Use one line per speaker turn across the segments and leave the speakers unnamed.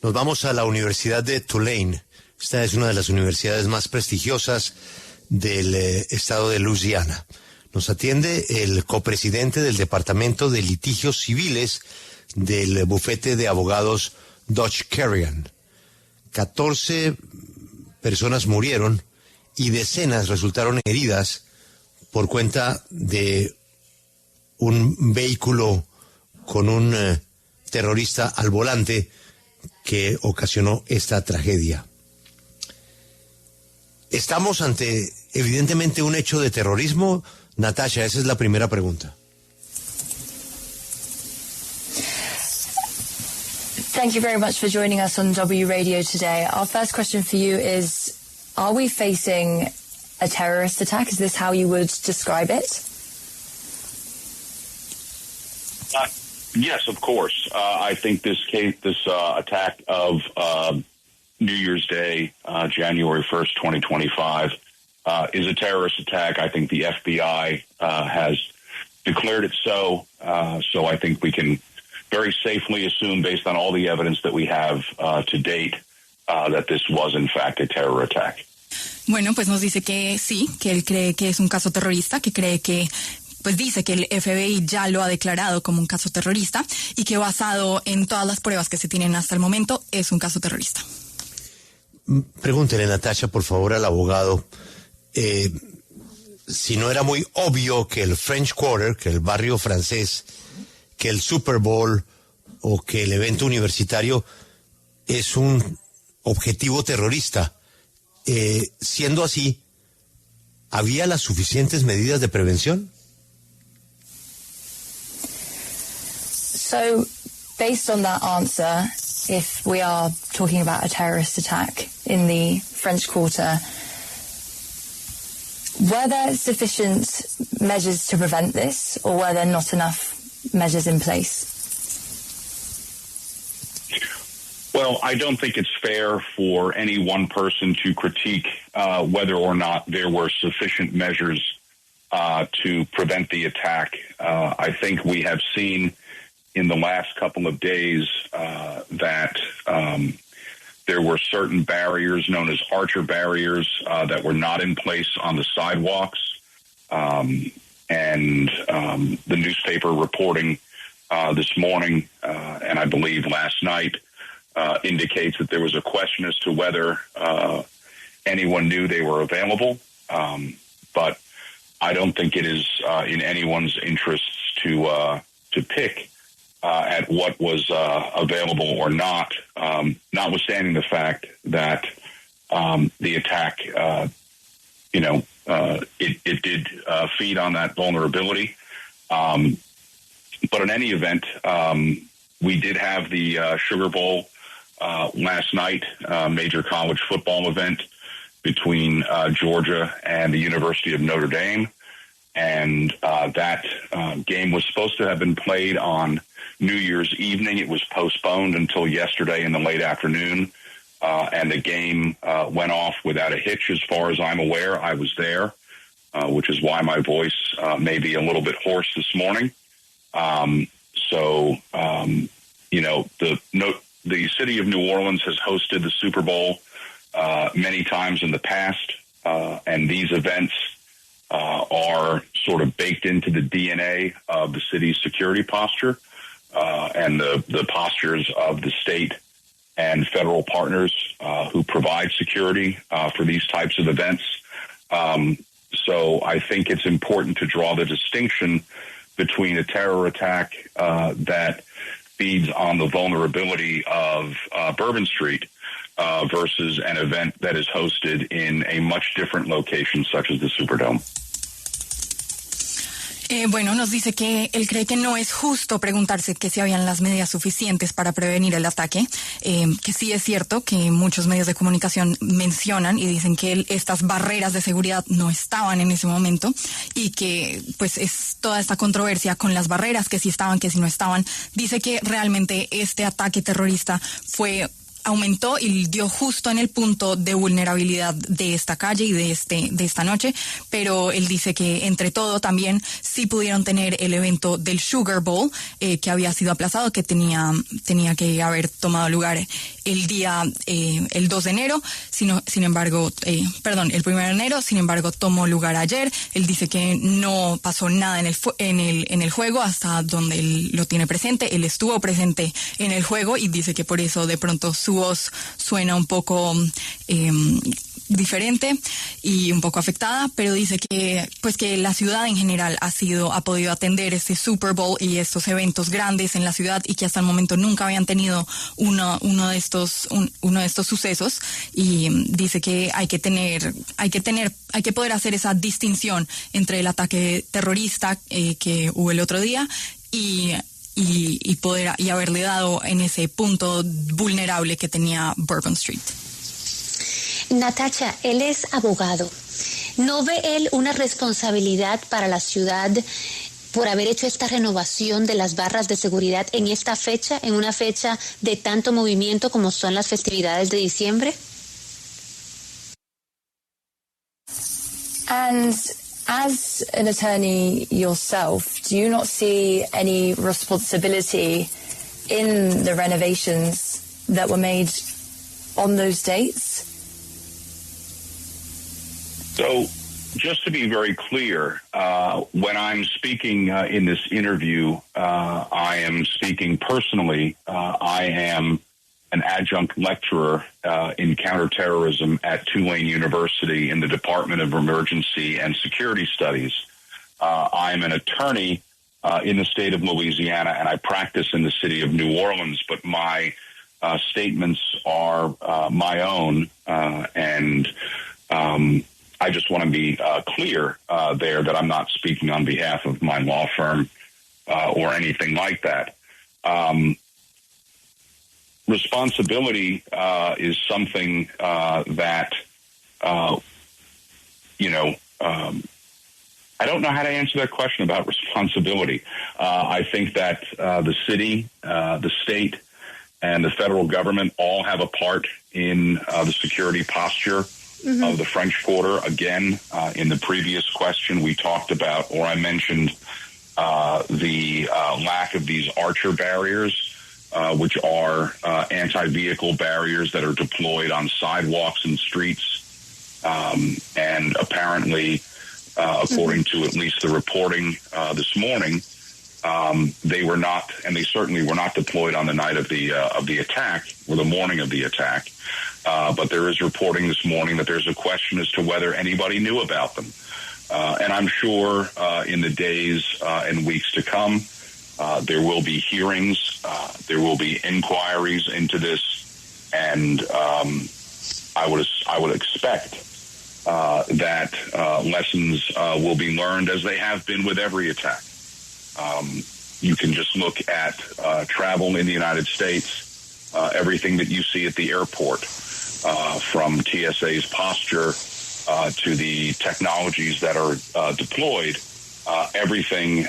Nos vamos a la Universidad de Tulane. Esta es una de las universidades más prestigiosas del estado de Luisiana. Nos atiende el copresidente del Departamento de Litigios Civiles del bufete de abogados Deutsch Kerrigan. 14 personas murieron y decenas resultaron heridas por cuenta de un vehículo con un terrorista al volante que ocasionó esta tragedia. ¿Estamos ante, evidentemente, un hecho de terrorismo? Natasha, esa es la primera pregunta.
Thank you very much for joining us on W Radio today. Our first question for you is, are we facing a terrorist attack? Is this how you would describe it?
Yes, of course. I think this attack of New Year's Day, January 1st, 2025, is a terrorist attack. I think the FBI has declared it so. So I think we can very safely assume, based on all the evidence that we have to date, that this was in fact a terror attack.
Bueno, pues nos dice que sí, que él cree que es un caso terrorista, que cree que, pues dice que el FBI ya lo ha declarado como un caso terrorista y que basado en todas las pruebas que se tienen hasta el momento es un caso terrorista.
Pregúntele, Natasha, por favor, al abogado, si no era muy obvio que el French Quarter, que el barrio francés, que el Super Bowl o que el evento universitario es un objetivo terrorista. Siendo así, ¿había las suficientes medidas de prevención?
So, based on that answer, if we are talking about a terrorist attack in the French Quarter, were there sufficient measures to prevent this, or were there not enough measures in place?
Well, I don't think it's fair for any one person to critique whether or not there were sufficient measures to prevent the attack. I think we have seen in the last couple of days that there were certain barriers known as Archer barriers that were not in place on the sidewalks. And the newspaper reporting this morning, and I believe last night, indicates that there was a question as to whether anyone knew they were available. But I don't think it is in anyone's interests to pick at what was available or not, notwithstanding the fact that the attack, it did feed on that vulnerability. But in any event, we did have the Sugar Bowl last night, major college football event between Georgia and the University of Notre Dame. And that game was supposed to have been played on New Year's evening. It was postponed until yesterday in the late afternoon. And the game went off without a hitch, as far as I'm aware. I was there, which is why my voice may be a little bit hoarse this morning. The city of New Orleans has hosted the Super Bowl many times in the past, and these events are sort of baked into the DNA of the city's security posture and the postures of the state and federal partners who provide security for these types of events. So I think it's important to draw the distinction between a terror attack that feeds on the vulnerability of Bourbon Street versus an event that is hosted in a much different location, such as the Superdome.
Bueno, nos dice que él cree que no es justo preguntarse que si habían las medidas suficientes para prevenir el ataque, que sí es cierto que muchos medios de comunicación mencionan y dicen que estas barreras de seguridad no estaban en ese momento y que pues es toda esta controversia con las barreras, que si estaban, que si no estaban. Dice que realmente este ataque terrorista fue aumentó y dio justo en el punto de vulnerabilidad de esta calle y de esta noche, pero él dice que entre todo también sí pudieron tener el evento del Sugar Bowl, que había sido aplazado, que tenía que haber tomado lugar el 2 de enero, sin embargo, el 1 de enero, sin embargo tomó lugar ayer. Él dice que no pasó nada en el juego hasta donde él lo tiene presente. Él estuvo presente en el juego y dice que por eso de pronto su voz suena un poco diferente y un poco afectada, pero dice que la ciudad en general ha podido atender este Super Bowl y estos eventos grandes en la ciudad y que hasta el momento nunca habían tenido uno de estos sucesos, y dice que hay que poder hacer esa distinción entre el ataque terrorista que hubo el otro día y haberle dado en ese punto vulnerable que tenía Bourbon Street.
Natacha, él es abogado. ¿No ve él una responsabilidad para la ciudad por haber hecho esta renovación de las barras de seguridad en esta fecha, en una fecha de tanto movimiento como son las festividades de diciembre?
And as an attorney yourself, do you not see any responsibility in the renovations that were made on those dates?
So, just to be very clear, when I'm speaking in this interview, I am speaking personally. I am an adjunct lecturer in counterterrorism at Tulane University in the Department of Emergency and Security Studies. I'm an attorney in the state of Louisiana, and I practice in the city of New Orleans, but my statements are my own, and I just want to be clear there that I'm not speaking on behalf of my law firm or anything like that. Responsibility is something that, I don't know how to answer that question about responsibility. I think that the city, the state, and the federal government all have a part in the security posture of the French Quarter. Again, in the previous question, we talked about, or I mentioned, the lack of these archer barriers, which are anti-vehicle barriers that are deployed on sidewalks and streets. And apparently, according to at least the reporting this morning, they were not, and they certainly were not deployed on the night of the attack or the morning of the attack. But there is reporting this morning that there's a question as to whether anybody knew about them. And I'm sure in the days and weeks to come, there will be hearings, there will be inquiries into this, and I would expect that lessons will be learned, as they have been with every attack. You can just look at travel in the United States, everything that you see at the airport, from TSA's posture to the technologies that are deployed. Everything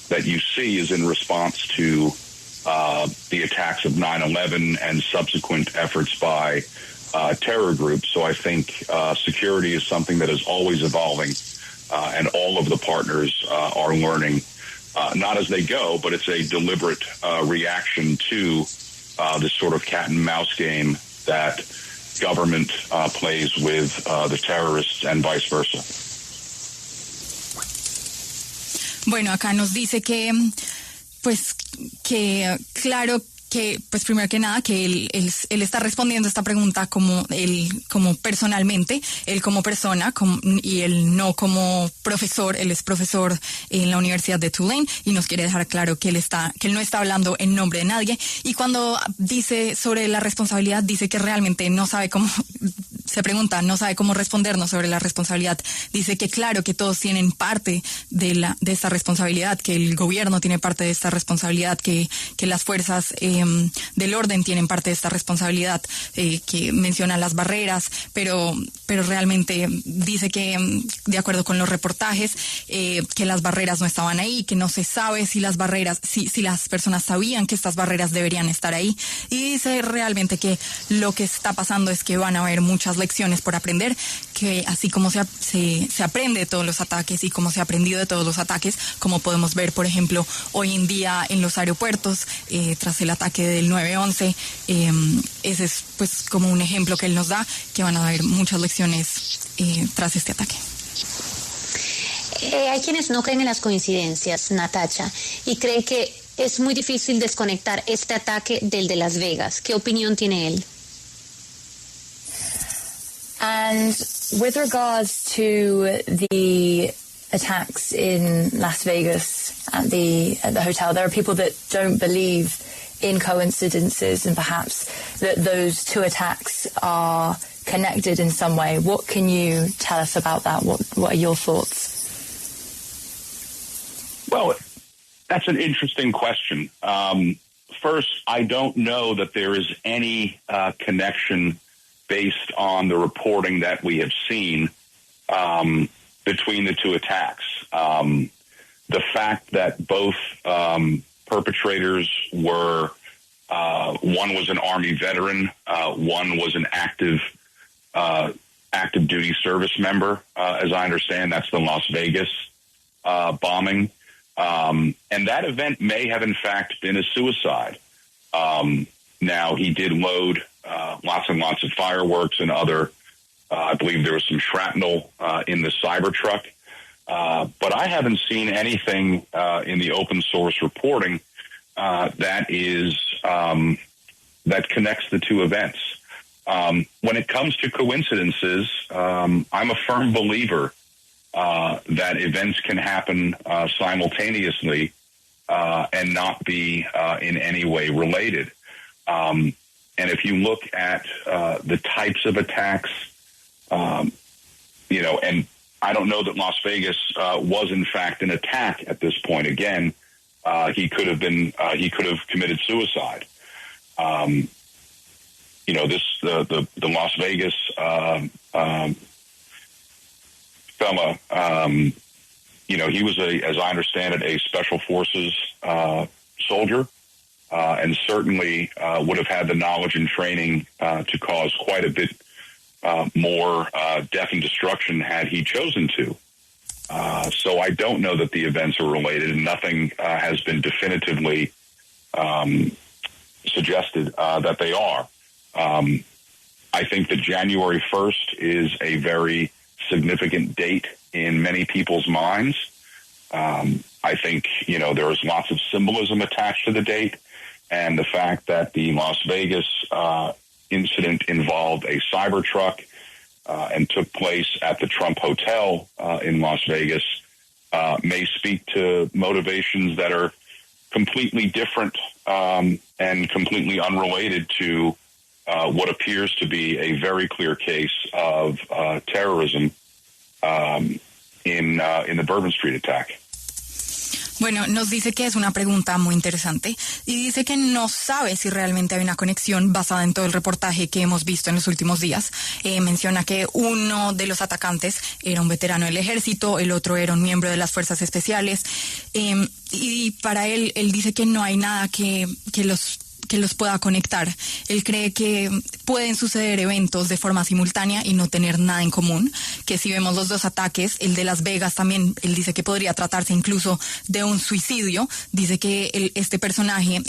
that you see is in response to the attacks of 9/11 and subsequent efforts by terror groups. So I think security is something that is always evolving, and all of the partners are learning, not as they go, but it's a deliberate reaction to this sort of cat and mouse game that government plays with the terrorists and vice versa.
Bueno, acá nos dice que claro que, pues primero que nada, que él está respondiendo esta pregunta como personalmente, él como persona, y él no como profesor. Él es profesor en la Universidad de Tulane y nos quiere dejar claro que él no está hablando en nombre de nadie. Y cuando dice sobre la responsabilidad, dice que realmente no sabe cómo se pregunta, no sabe cómo respondernos sobre la responsabilidad. Dice que claro, que todos tienen parte de esta responsabilidad, que el gobierno tiene parte de esta responsabilidad, que las fuerzas del orden tienen parte de esta responsabilidad, que menciona las barreras, pero realmente dice que, de acuerdo con los reportajes, que las barreras no estaban ahí, que no se sabe si las barreras, si las personas sabían que estas barreras deberían estar ahí, y dice realmente que lo que está pasando es que van a haber muchas lecciones por aprender, que así como se aprende de todos los ataques y como se ha aprendido de todos los ataques, como podemos ver, por ejemplo, hoy en día en los aeropuertos, tras el ataque del 9/11, ese es pues como un ejemplo que él nos da, que van a haber muchas lecciones tras este ataque.
Hay quienes no creen en las coincidencias, Natacha, y creen que es muy difícil desconectar este ataque del de Las Vegas. ¿Qué opinión tiene él?
And with regards to the attacks in Las Vegas at the hotel, there are people that don't believe in coincidences and perhaps that those two attacks are connected in some way. What can you tell us about that? What are your thoughts?
Well, that's an interesting question. First, I don't know that there is any connection based on the reporting that we have seen between the two attacks. The fact that both perpetrators were, one was an Army veteran, one was an active duty service member, as I understand. That's the Las Vegas bombing. And that event may have, in fact, been a suicide. Now, he did load lots and lots of fireworks and other, I believe there was some shrapnel in the Cybertruck. But I haven't seen anything in the open source reporting that connects the two events. When it comes to coincidences, I'm a firm believer that events can happen simultaneously and not be in any way related. And if you look at the types of attacks, and I don't know that Las Vegas was in fact an attack at this point. Again, he could have committed suicide. The Las Vegas fella, he was as I understand it, a special forces soldier, and certainly would have had the knowledge and training to cause quite a bit more death and destruction had he chosen to. So I don't know that the events are related, and nothing has been definitively suggested that they are. I think that January 1st is a very significant date in many people's minds. I think, there is lots of symbolism attached to the date, and the fact that the Las Vegas incident involved a Cybertruck and took place at the Trump Hotel in Las Vegas may speak to motivations that are completely different and completely unrelated to what appears to be a very clear case of terrorism in the Bourbon Street attack.
Bueno, nos dice que es una pregunta muy interesante y dice que no sabe si realmente hay una conexión basada en todo el reportaje que hemos visto en los últimos días. Menciona que uno de los atacantes era un veterano del ejército, el otro era un miembro de las fuerzas especiales, y para él dice que no hay nada que los pueda conectar. Él cree que pueden suceder eventos de forma simultánea y no tener nada en común, que si vemos los dos ataques, el de Las Vegas también, él dice que podría tratarse incluso de un suicidio. Dice que este personaje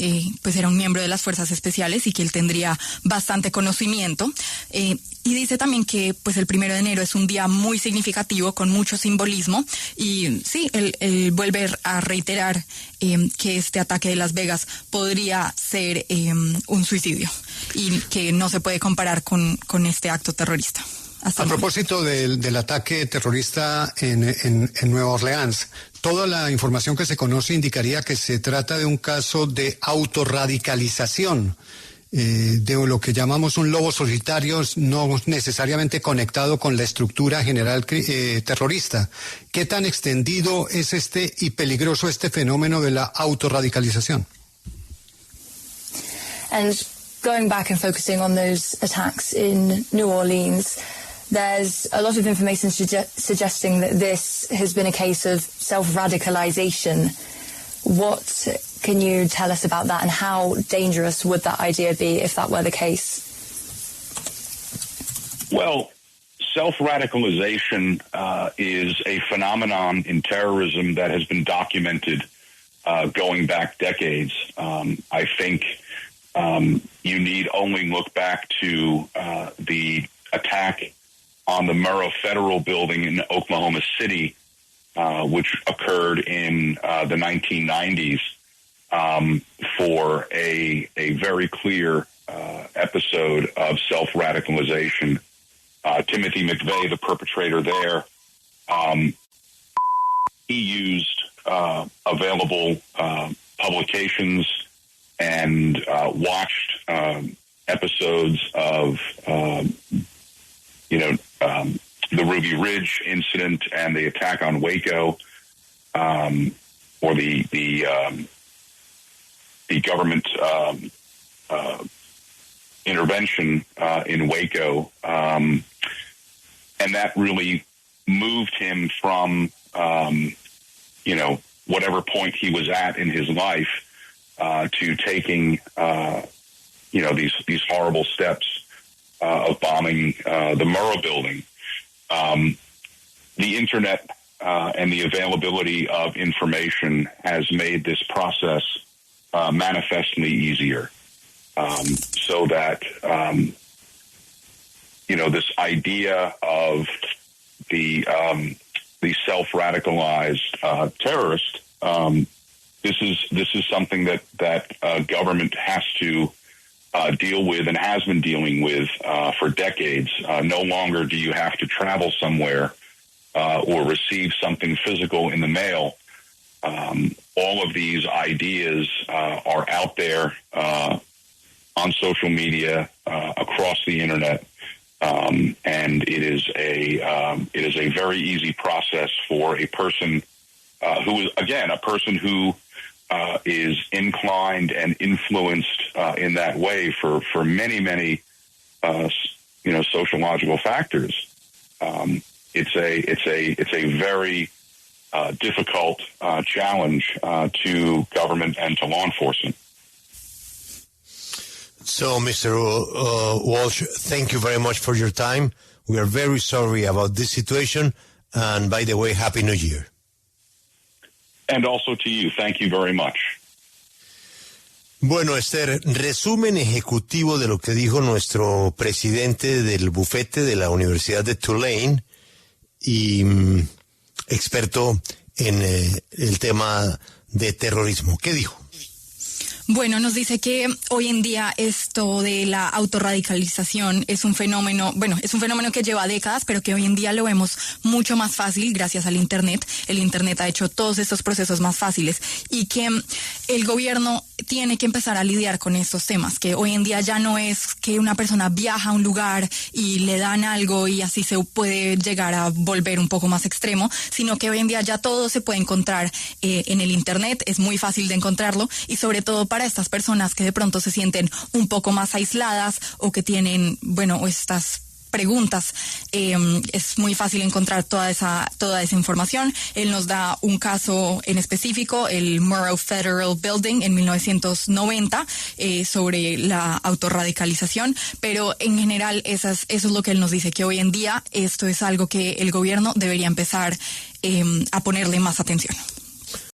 pues era un miembro de las fuerzas especiales y que él tendría bastante conocimiento, y dice también que pues el 1 de enero es un día muy significativo con mucho simbolismo, y sí, él vuelve a reiterar que este ataque de Las Vegas podría ser un suicidio y que no se puede comparar con este acto terrorista. A
propósito del ataque terrorista en Nueva Orleans, toda la información que se conoce indicaría que se trata de un caso de autorradicalización. de lo que llamamos un lobo solitario, no necesariamente conectado con la estructura general terrorista. ¿Qué tan extendido es y peligroso este fenómeno de la autorradicalización?
And going back and focusing on those attacks in New Orleans, there's a lot of information suggesting that this has been a case of self-radicalization. What can you tell us about that, and how dangerous would that idea be if that were the case?
Well, self-radicalization is a phenomenon in terrorism that has been documented going back decades. I think you need only look back to the attack on the Murrah Federal Building in Oklahoma City, which occurred in the 1990s, for a very clear episode of self-radicalization. Timothy McVeigh, the perpetrator there, he used available publications and watched episothe Ruby Ridge incident and the attack on Waco, or the government intervention in Waco, and that really moved him from whatever point he was at in his life to taking these horrible steps of bombing the Murrah building. The internet and the availability of information has made this process manifestly easier, so that this idea of the self-radicalized terrorist, this is something that government has to deal with and has been dealing with for decades. No longer do you have to travel somewhere or receive something physical in the mail. All of these ideas are out there on social media, across the internet, and it is a very easy process for a person who is inclined and influenced in that way for many sociological factors. It's a very difficult challenge to government and to law enforcement.
So, Mr. Walsh, thank you very much for your time. We are very sorry about this situation. And by the way, Happy New Year.
And also to you. Thank you very much.
Bueno, Esther, resumen ejecutivo de lo que dijo nuestro presidente del bufete de la Universidad de Tulane y experto en el tema de terrorismo. ¿Qué dijo?
Bueno, nos dice que hoy en día esto de la autorradicalización es un fenómeno que lleva décadas, pero que hoy en día lo vemos mucho más fácil gracias al Internet. El Internet ha hecho todos estos procesos más fáciles y que el gobierno tiene que empezar a lidiar con estos temas, que hoy en día ya no es que una persona viaja a un lugar y le dan algo y así se puede llegar a volver un poco más extremo, sino que hoy en día ya todo se puede encontrar en el Internet, es muy fácil de encontrarlo, y sobre todo para estas personas que de pronto se sienten un poco más aisladas o que tienen, estas preguntas, es muy fácil encontrar toda esa información. Él nos da un caso en específico, el Murrah Federal Building en 1990, sobre la autorradicalización, pero en general eso es lo que él nos dice, que hoy en día esto es algo que el gobierno debería empezar a ponerle más atención.